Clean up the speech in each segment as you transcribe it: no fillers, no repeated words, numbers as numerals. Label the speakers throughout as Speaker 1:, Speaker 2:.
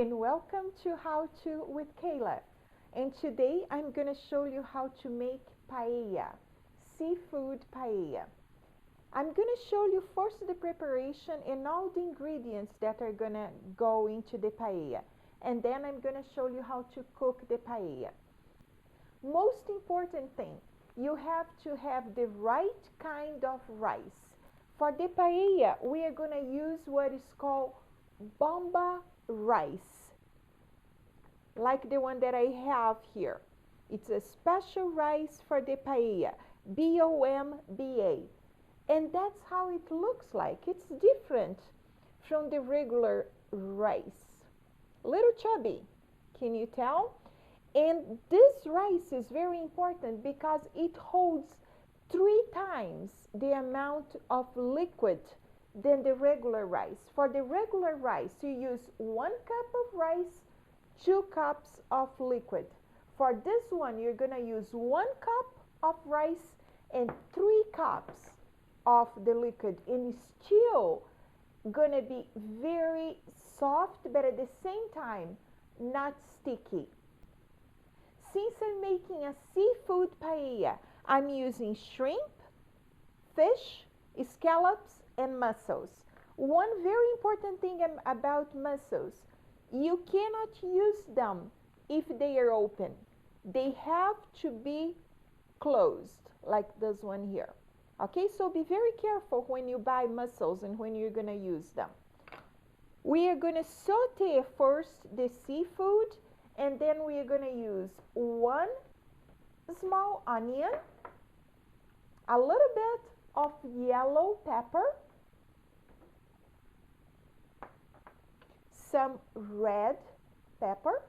Speaker 1: And welcome to How To with Kayla. And today I'm going to show you how to make paella, seafood paella. I'm going to show you first the preparation and all the ingredients that are going to go into the paella. And then I'm going to show you how to cook the paella. Most important thing, you have to have the right kind of rice. For the paella, we are going to use what is called bomba rice, like the one that I have here. It's a special rice for the paella, B-O-M-B-A. And that's how it looks like. It's different from the regular rice. Little chubby, can you tell? And this rice is very important because it holds 3 times the amount of liquid than the regular rice. For the regular rice, you use 1 cup of rice, 2 cups of liquid. For this one, you're going to use 1 cup of rice and 3 cups of the liquid. And it's still going to be very soft, but at the same time, not sticky. Since I'm making a seafood paella, I'm using shrimp, fish, scallops, and mussels. One very important thing about mussels, you cannot use them if they are open. They have to be closed, like this one here. Okay, so be very careful when you buy mussels and when you're going to use them. We are going to saute first the seafood, and then we are going to use 1 small onion, a little bit of yellow pepper, some red pepper,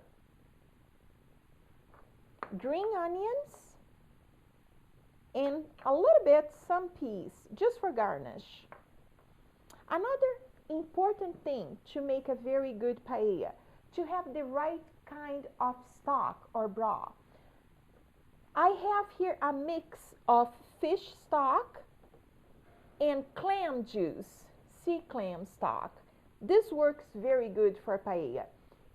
Speaker 1: green onions, and a little bit some peas, just for garnish. Another important thing to make a very good paella, to have the right kind of stock or broth. I have here a mix of fish stock and clam juice, sea clam stock. This works very good for paella.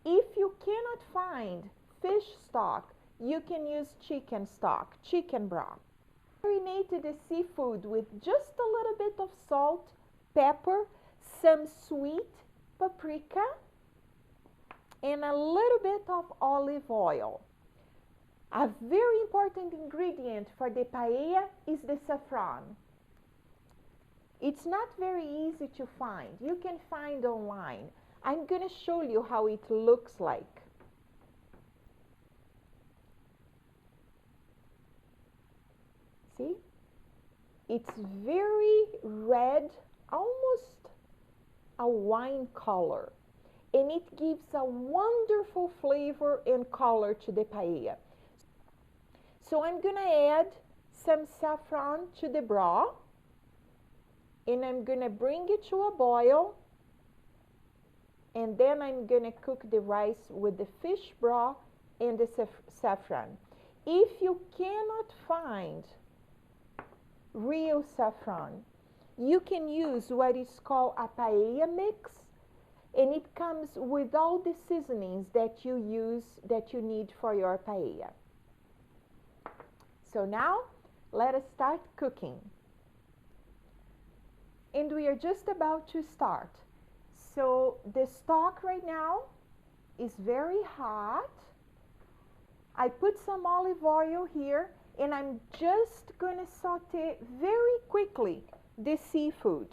Speaker 1: If you cannot find fish stock, you can use chicken stock, chicken broth. Marinate the seafood with just a little bit of salt, pepper, some sweet paprika, and a little bit of olive oil. A very important ingredient for the paella is the saffron. It's not very easy to find. You can find online. I'm going to show you how it looks like. See? It's very red, almost a wine color. And it gives a wonderful flavor and color to the paella. So I'm going to add some saffron to the broth. And I'm going to bring it to a boil. And then I'm going to cook the rice with the fish broth and the saffron. If you cannot find real saffron, you can use what is called a paella mix. And it comes with all the seasonings that you need for your paella. So now, let us start cooking. And we are just about to start. So the stock right now is very hot. I put some olive oil here, and I'm just going to saute very quickly the seafood.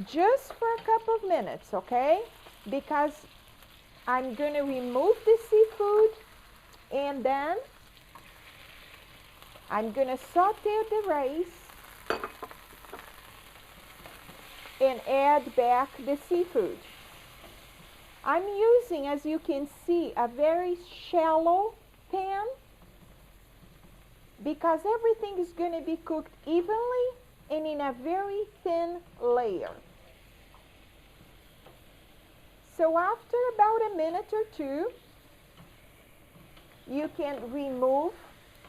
Speaker 1: Just for a couple of minutes, okay? Because I'm going to remove the seafood, and then I'm going to saute the rice and add back the seafood. I'm using, as you can see, a very shallow pan because everything is going to be cooked evenly and in a very thin layer. So after about a minute or 2, you can remove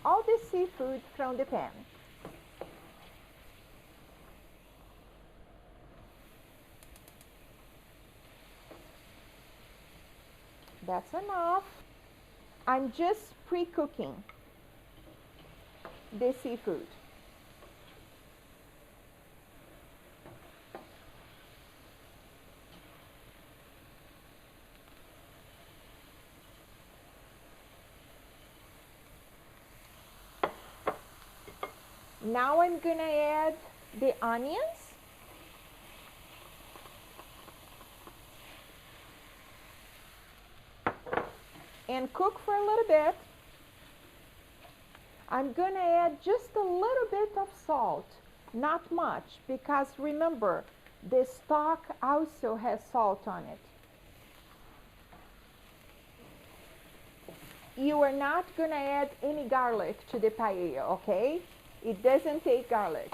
Speaker 1: all the seafood from the pan. That's enough. I'm just pre-cooking the seafood. Now I'm gonna add the onions. And cook for a little bit. I'm gonna add just a little bit of salt, not much, because remember, the stock also has salt on it. You are not gonna add any garlic to the paella, okay? It doesn't take garlic.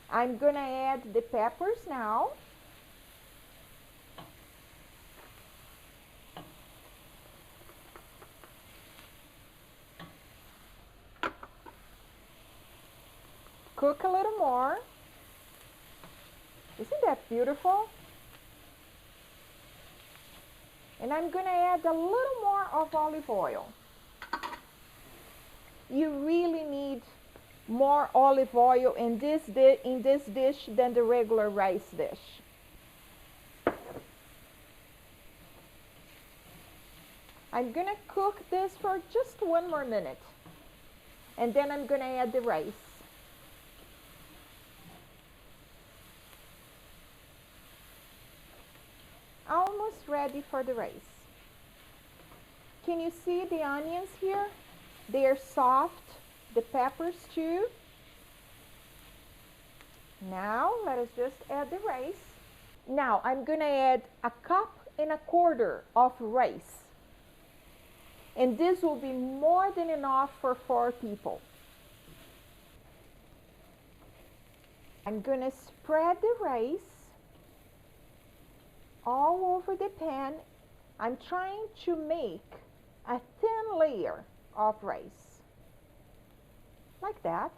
Speaker 1: I'm gonna add the peppers now. Cook a little more. Isn't that beautiful? And I'm gonna add a little more of olive oil. You really need more olive oil in this dish than the regular rice dish. I'm gonna cook this for just 1 more minute, and then I'm gonna add the rice. Almost ready for the rice. Can you see the onions here? They are soft, the peppers too. Now let us just add the rice. Now I'm gonna add 1.25 cups of rice. And this will be more than enough for 4 people. I'm gonna spread the rice all over the pan. I'm trying to make a thin layer of rice, like that.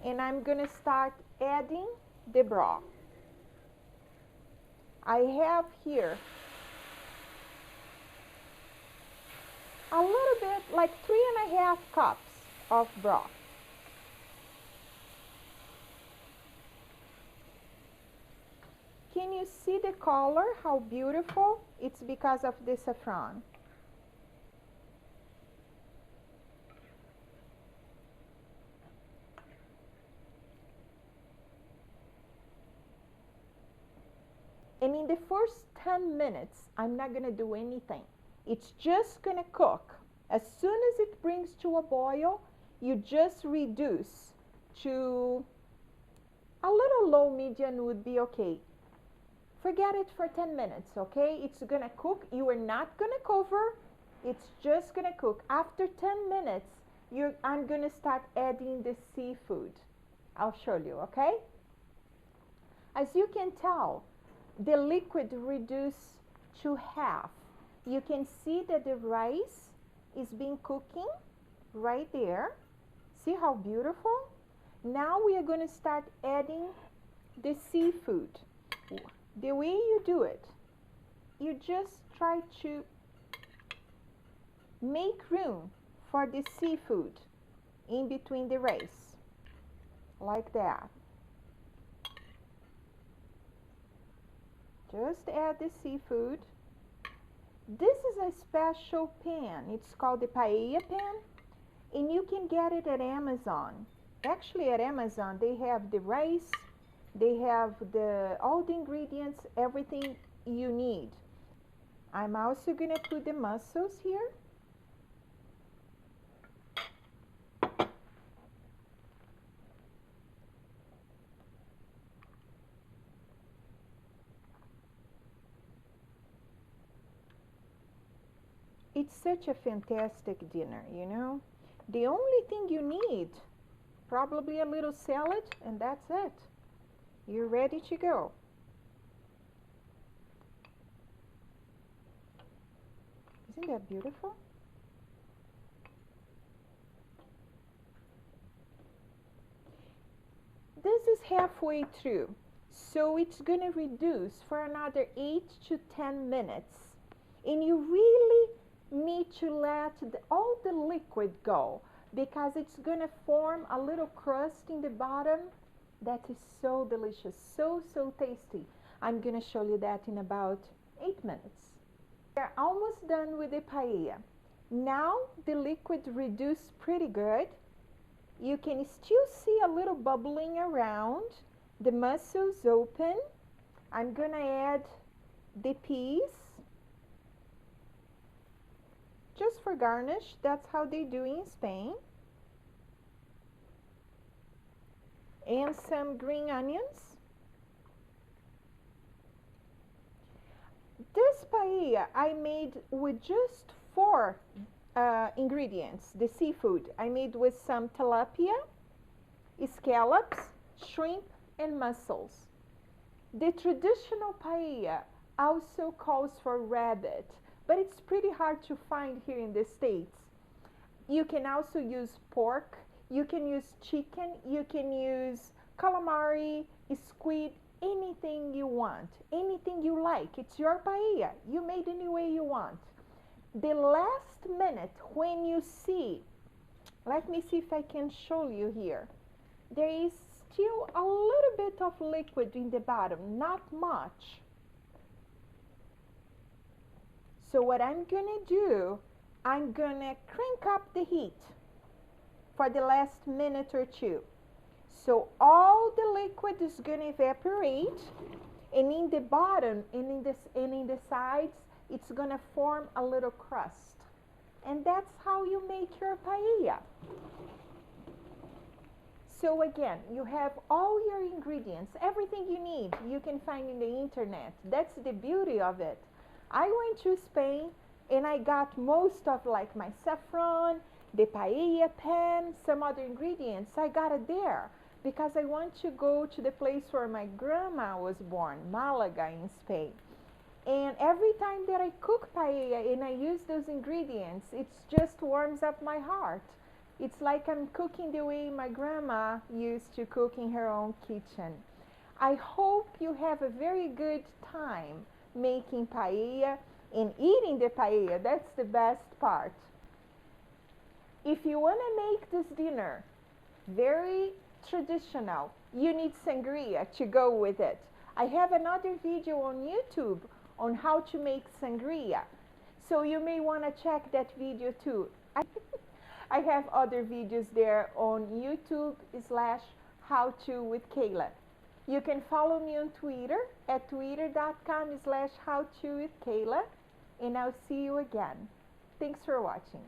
Speaker 1: And I'm gonna start adding the broth. I have here a little bit, like 3.5 cups of broth. Can you see the color, how beautiful? It's because of the saffron. And in the first 10 minutes, I'm not gonna do anything. It's just gonna cook. As soon as it brings to a boil, you just reduce to a little low medium would be okay. Forget it for 10 minutes, okay? It's gonna cook. You are not gonna cover. It's just gonna cook. After 10 minutes, I'm gonna start adding the seafood. I'll show you, okay? As you can tell, the liquid reduced to half. You can see that the rice is being cooking right there. See how beautiful? Now we are going to start adding the seafood. The way you do it, you just try to make room for the seafood in between the rice, like that. Just add the seafood. This is a special pan. It's called the paella pan, and you can get it at Amazon. Actually, at Amazon, they have the rice, they have all the ingredients, everything you need. I'm also going to put the mussels here. It's such a fantastic dinner, you know. The only thing you need, probably a little salad, and that's it. You're ready to go. Isn't that beautiful? This is halfway through. So it's going to reduce for another 8 to 10 minutes. And you really need to let all the liquid go, because it's going to form a little crust in the bottom that is so delicious, so tasty. I'm going to show you that in about 8 minutes. We're almost done with the paella. Now the liquid reduced pretty good. You can still see a little bubbling around. The mussels open. I'm going to add the peas just for garnish. That's how they do in Spain. And some green onions. This paella I made with just 4 ingredients. The seafood I made with some tilapia, scallops, shrimp, and mussels. The traditional paella also calls for rabbit, but it's pretty hard to find here in the States. You can also use pork, you can use chicken, you can use calamari, squid, anything you want, anything you like. It's your paella. You made any way you want. The last minute when you see, let me see if I can show you here. There is still a little bit of liquid in the bottom, not much. So what I'm gonna do, I'm gonna crank up the heat for the last minute or two. So all the liquid is gonna evaporate, and in the bottom and in the sides, it's gonna form a little crust. And that's how you make your paella. So again, you have all your ingredients, everything you need, you can find in the internet. That's the beauty of it. I went to Spain and I got most of like my saffron, the paella pan, some other ingredients. I got it there because I want to go to the place where my grandma was born, Malaga in Spain. And every time that I cook paella and I use those ingredients, it just warms up my heart. It's like I'm cooking the way my grandma used to cook in her own kitchen. I hope you have a very good time making paella and eating the paella. That's the best part. If you want to make this dinner very traditional, you need sangria to go with it. I have another video on YouTube on how to make sangria, so you may want to check that video too. I have other videos there on YouTube/howtowithkayla. You can follow me on Twitter at twitter.com/howtowithkayla, and I'll see you again. Thanks for watching.